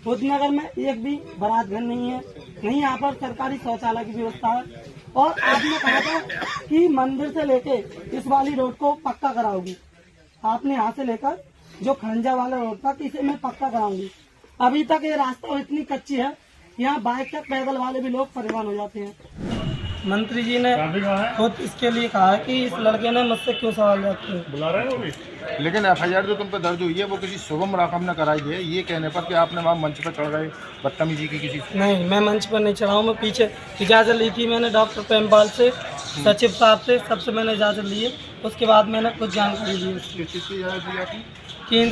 रुद्रनगर में एक भी बारात घर नहीं है, नहीं यहाँ पर सरकारी शौचालय की व्यवस्था है। और आपने कहा था कि मंदिर से लेके इस वाली रोड को पक्का कराओगी, आपने यहाँ से लेकर जो खंजा वाला रोड था कि इसे मैं पक्का कराऊंगी। अभी तक ये रास्ता इतनी कच्ची है, यहाँ बाइक तक पैदल वाले भी लोग परेशान हो जाते हैं। मंत्री जी ने खुद इसके लिए कहा है कि इस लड़के ने मुझसे क्यों सवाल रखे हैं। बुला रहे हो अभी? लेकिन एफआईआर जो तुम पे दर्ज हुई है वो किसी शुभम राकम ने कराई है, ये कहने पर कि आपने वहाँ मंच पर चढ़ गए बदतमीजी की किसी से। नहीं, मैं मंच पर नहीं चढ़ा हूँ। मैं पीछे इजाज़त ली थी मैंने डॉक्टर प्रेमपाल से, सचिव साहब से, सबसे मैंने इजाज़त ली है। उसके बाद मैंने कुछ जानकारी ली उसकी। किस चीज़ की इजाज़त दी आपने? कि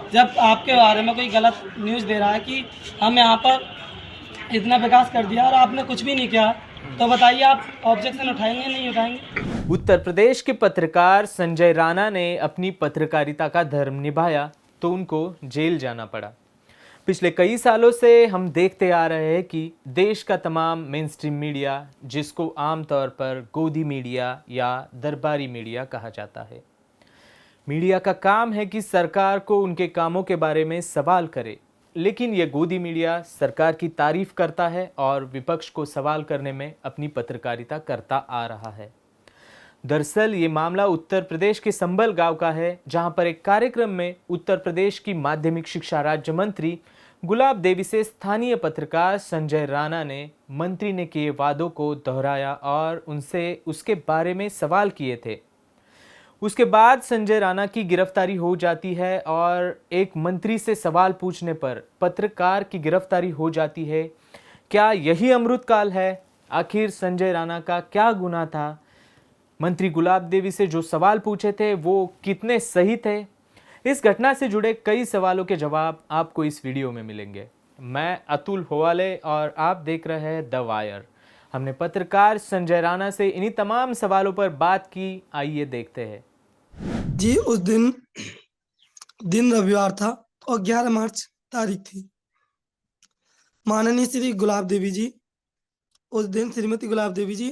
जब आपके बारे में कोई गलत न्यूज़ दे रहा है कि हम यहाँ पर इतना विकास कर दिया और आपने कुछ भी नहीं किया, तो बताइए आप ऑब्जेक्शन उठाएंगे नहीं उठाएंगे? उत्तर प्रदेश के पत्रकार संजय राणा ने अपनी पत्रकारिता का धर्म निभाया तो उनको जेल जाना पड़ा। पिछले कई सालों से हम देखते आ रहे हैं कि देश का तमाम मेनस्ट्रीम मीडिया, जिसको आमतौर पर गोदी मीडिया या दरबारी मीडिया कहा जाता है, मीडिया का काम है कि सरकार को उनके कामों के बारे में सवाल करे, लेकिन यह गोदी मीडिया सरकार की तारीफ करता है और विपक्ष को सवाल करने में अपनी पत्रकारिता करता आ रहा है। दरअसल ये मामला उत्तर प्रदेश के संभल गांव का है, जहां पर एक कार्यक्रम में उत्तर प्रदेश की माध्यमिक शिक्षा राज्य मंत्री गुलाब देवी से स्थानीय पत्रकार संजय राणा ने मंत्री ने किए वादों को दोहराया और उनसे उसके बारे में सवाल किए थे। उसके बाद संजय राणा की गिरफ्तारी हो जाती है और एक मंत्री से सवाल पूछने पर पत्रकार की गिरफ्तारी हो जाती है। क्या यही अमृतकाल है? आखिर संजय राणा का क्या गुनाह था? मंत्री गुलाब देवी से जो सवाल पूछे थे वो कितने सही थे? इस घटना से जुड़े कई सवालों के जवाब आपको इस वीडियो में मिलेंगे। मैं अतुल होवाले और आप देख रहे हैं द वायर। हमने पत्रकार संजय राणा से इन्हीं तमाम सवालों पर बात की, आइए देखते हैं। जी, उस दिन रविवार था और 11 मार्च तारीख थी। माननीय श्री गुलाब देवी जी, उस दिन श्रीमती गुलाब देवी जी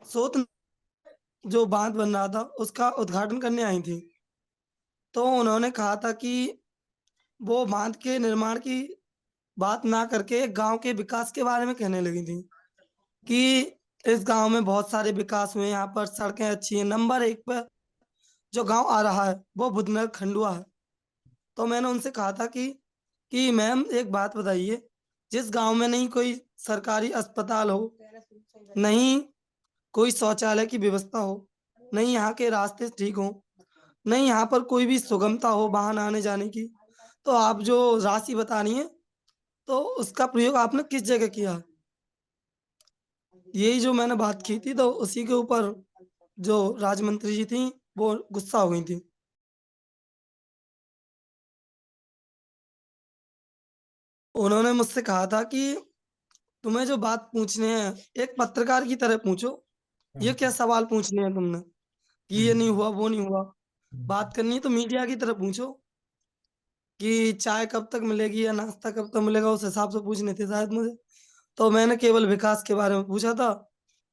सोत जो बांध बन रहा था उसका उद्घाटन करने आई थी। तो उन्होंने कहा था कि वो बांध के निर्माण की बात ना करके गांव के विकास के बारे में कहने लगी थी कि इस गांव में बहुत सारे विकास हुए, यहाँ पर सड़कें अच्छी हैं। नंबर 1 पर जो गांव आ रहा है वो बुधनगर खंडुआ है। तो मैंने उनसे कहा था कि मैम एक बात बताइए, जिस गांव में नहीं कोई सरकारी अस्पताल हो, नहीं कोई शौचालय की व्यवस्था हो, नहीं यहाँ के रास्ते ठीक हो, नहीं यहाँ पर कोई भी सुगमता हो वाहन आने जाने की, तो आप जो राशि बता रही हैं तो उसका प्रयोग आपने किस जगह किया है? यही जो मैंने बात की थी, तो उसी के ऊपर जो राज्य मंत्री जी थी वो गुस्सा हो गई थी। उन्होंने मुझसे कहा था कि तुम्हें जो बात पूछने हैं एक पत्रकार की तरह पूछो, ये क्या सवाल पूछने हैं तुमने कि ये नहीं हुआ वो नहीं हुआ। बात करनी है तो मीडिया की तरह पूछो कि चाय कब तक मिलेगी या नाश्ता कब तक मिलेगा, उस हिसाब से पूछने थे शायद मुझे। तो मैंने केवल विकास के बारे में पूछा था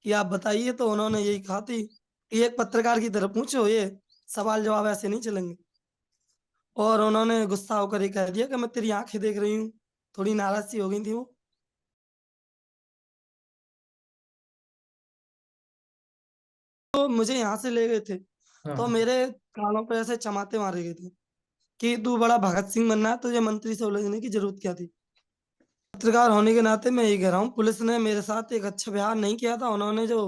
कि आप बताइए, तो उन्होंने यही कहा थी कि एक पत्रकार की तरह पूछो, ये सवाल जवाब ऐसे नहीं चलेंगे। और उन्होंने गुस्सा होकर ये कह दिया कि मैं तेरी आंखें देख रही हूँ। थोड़ी नाराज सी हो गई थी वो। तो मुझे यहाँ से ले गए थे, तो मेरे कानों पे ऐसे चमाते मारे गए थे कि तू बड़ा भगत सिंह बनना है, तुझे मंत्री से उलझने की जरूरत क्या थी। पत्रकार होने के नाते मैं यही कह रहा हूँ, पुलिस ने मेरे साथ एक अच्छा व्यवहार नहीं किया था। उन्होंने जो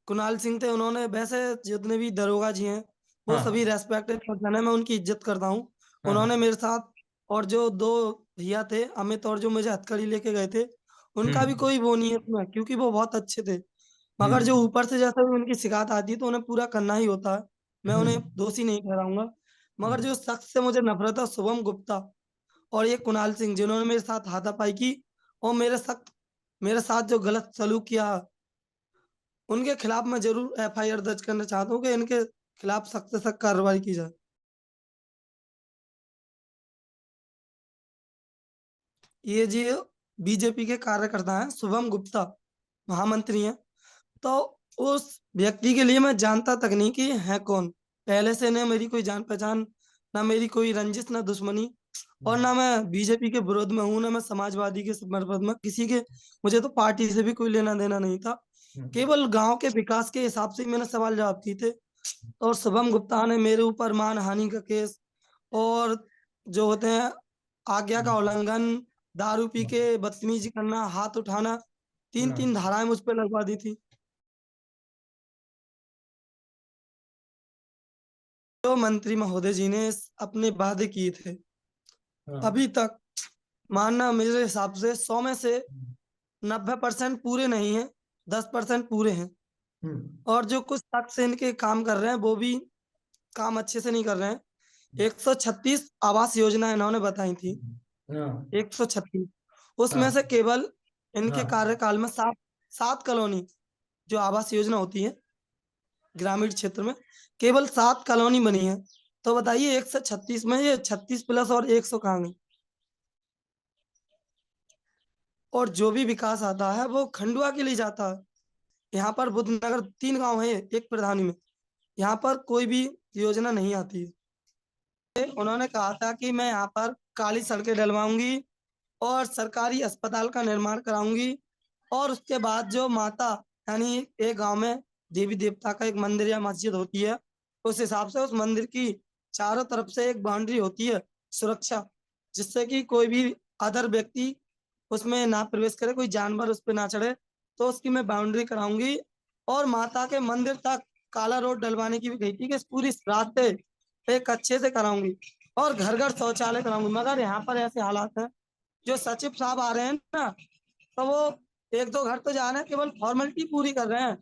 कुणाल सिंह थे, उन्होंने, वैसे जितने भी दरोगा जी हैं वो सभी रेस्पेक्टेड पर्सन है, मैं उनकी इज्जत करता हूँ। उन्होंने मेरे साथ, और जो 2 भैया थे अमित और जो मुझे हथकड़ी लेके गए थे, उनका भी कोई वो नहीं है इसमें, क्योंकि वो बहुत अच्छे थे। मगर जो ऊपर से जैसा भी उनकी शिकायत आती है तो उन्हें पूरा करना ही होता है। मैं उन्हें दोषी नहीं ठहराऊंगा। मगर जो शख्स से मुझे नफरत है, शुभम गुप्ता और ये कुणाल सिंह, जिन्होंने मेरे साथ हाथापाई की और मेरे साथ जो गलत सलूक किया, उनके खिलाफ मैं जरूर एफआईआर दर्ज करना चाहता हूँ कि इनके खिलाफ सख्त से सख्त कार्रवाई की जाए। ये जी बीजेपी के कार्यकर्ता हैं, शुभम गुप्ता महामंत्री हैं। तो उस व्यक्ति के लिए मैं जानता तक नहीं कि है कौन। पहले से न मेरी कोई जान पहचान, ना मेरी कोई रंजिश, ना दुश्मनी। और ना मैं बीजेपी के विरोध में हूँ, ना मैं समाजवादी के समर्थन में, किसी के, मुझे तो पार्टी से भी कोई लेना देना नहीं था। केवल गांव के विकास के हिसाब से ही मैंने सवाल जवाब किए थे। और शुभम गुप्ता ने मेरे ऊपर मानहानि का केस और जो होते हैं आज्ञा का उल्लंघन, दारू पी के बदतमीजी करना, हाथ उठाना, 3-3 धाराएं मुझ पे लगवा दी थी। जो मंत्री महोदय जी ने अपने वादे किए थे, अभी तक मानना मेरे हिसाब से 100 में से 90% पूरे नहीं है, 10% पूरे हैं। और जो कुछ शख्स इनके काम कर रहे हैं वो भी काम अच्छे से नहीं कर रहे हैं। 136 आवास योजना इन्होंने बताई थी, 136, उसमें से केवल इनके कार्यकाल में 7 कॉलोनी जो आवास योजना होती है ग्रामीण क्षेत्र में, केवल 7 कॉलोनी बनी है। तो बताइए 136 में ये 36 प्लस और 100 कहाँ गई? और जो भी विकास आता है वो खंडुआ के लिए जाता है। यहाँ पर बुद्धनगर 3 गांव है एक प्रधानी में, यहाँ पर कोई भी योजना नहीं आती है। उन्होंने कहा था कि मैं यहाँ पर काली सड़कें डलवाऊंगी और सरकारी अस्पताल का निर्माण कराऊंगी, और उसके बाद जो माता यानी एक गांव में देवी देवता का एक मंदिर या मस्जिद होती है, उस हिसाब से उस मंदिर की चारों तरफ से एक बाउंड्री होती है सुरक्षा, जिससे कि कोई भी अदर व्यक्ति उसमें ना प्रवेश करे, कोई जानवर उस पर ना चढ़े। तो उसकी मैं बाउंड्री कराऊंगी। और माता के मंदिर तक काला रोड डलवाने की भी कही थी कि इस पूरी रास्ते एक अच्छे से कराऊंगी, और घर घर शौचालय कराऊंगी। मगर यहाँ पर ऐसे हालात हैं, जो सचिव साहब आ रहे हैं ना, तो वो 1-2 घर तो जा रहे हैं, केवल फॉर्मेलिटी पूरी कर रहे हैं।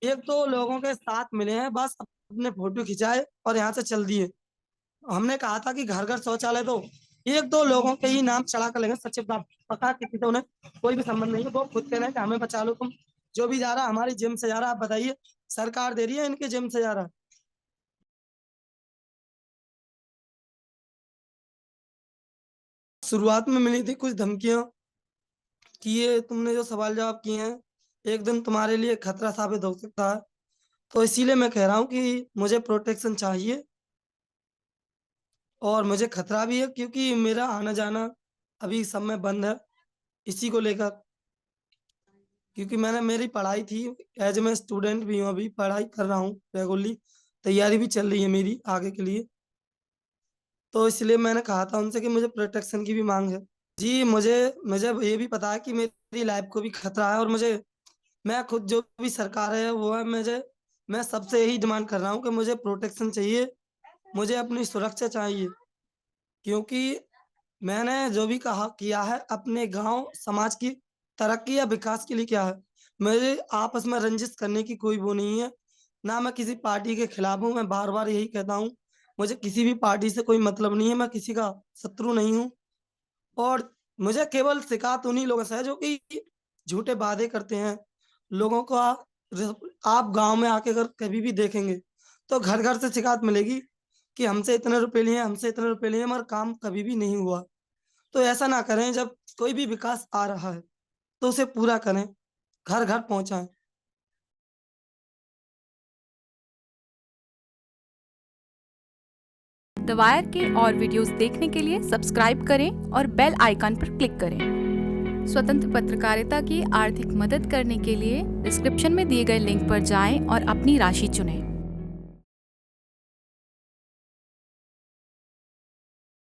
1-2 लोगों के साथ मिले हैं, बस अपने फोटो खिंचाए और यहाँ से चल दिए। हमने कहा था कि घर घर शौचालय दो, 1-2 लोगों के ही नाम चढ़ा कर लेंगे सचिव साहब, पता किसी से उन्हें कोई भी संबंध नहीं है। वो खुद कह रहे हैं कि हमें बचा लो तुम, जो भी जा रहा हमारी जिम से जा रहा, आप बताइए सरकार दे रही है इनके जिम से जा रहा? शुरुआत में मिली थी कुछ धमकियां कि ये तुमने जो सवाल जवाब किए हैं एक दिन तुम्हारे लिए खतरा साबित हो सकता है। तो इसीलिए मैं कह रहा हूँ कि मुझे प्रोटेक्शन चाहिए, और मुझे खतरा भी है क्योंकि मेरा आना जाना अभी सब में बंद है इसी को लेकर। क्योंकि मैंने मेरी पढ़ाई थी, एज मैं स्टूडेंट भी हूँ, अभी पढ़ाई कर रहा हूँ रेगुलरली, तैयारी भी चल रही है मेरी आगे के लिए। तो इसलिए मैंने कहा था उनसे कि मुझे प्रोटेक्शन की भी मांग है। जी, मुझे मुझे ये भी पता है कि मेरी लाइफ को भी खतरा है, और मैं खुद जो भी सरकार है वो है, मैं सबसे यही डिमांड कर रहा हूँ कि मुझे प्रोटेक्शन चाहिए, मुझे अपनी सुरक्षा चाहिए। क्योंकि मैंने जो भी कहा किया है अपने गांव समाज की तरक्की या विकास के लिए किया है। मेरे आपस में रंजिश करने की कोई वो नहीं है, ना मैं किसी पार्टी के खिलाफ हूँ। मैं बार बार यही कहता हूँ, मुझे किसी भी पार्टी से कोई मतलब नहीं है, मैं किसी का शत्रु नहीं हूँ। और मुझे केवल शिकायत उन्हीं लोगों से है जो कि झूठे वादे करते हैं लोगों को। आप गांव में आके अगर कभी भी देखेंगे तो घर घर से शिकायत मिलेगी कि हमसे इतने रुपए लिए, हमसे इतने रुपए लिए, मगर काम कभी भी नहीं हुआ। तो ऐसा ना करें, जब कोई भी विकास आ रहा है तो उसे पूरा करें, घर घर पहुंचाएं। द वायर के और वीडियोस देखने के लिए सब्सक्राइब करें और बेल आइकन पर क्लिक करें। स्वतंत्र पत्रकारिता की आर्थिक मदद करने के लिए डिस्क्रिप्शन में दिए गए लिंक पर जाएं और अपनी राशि चुनें।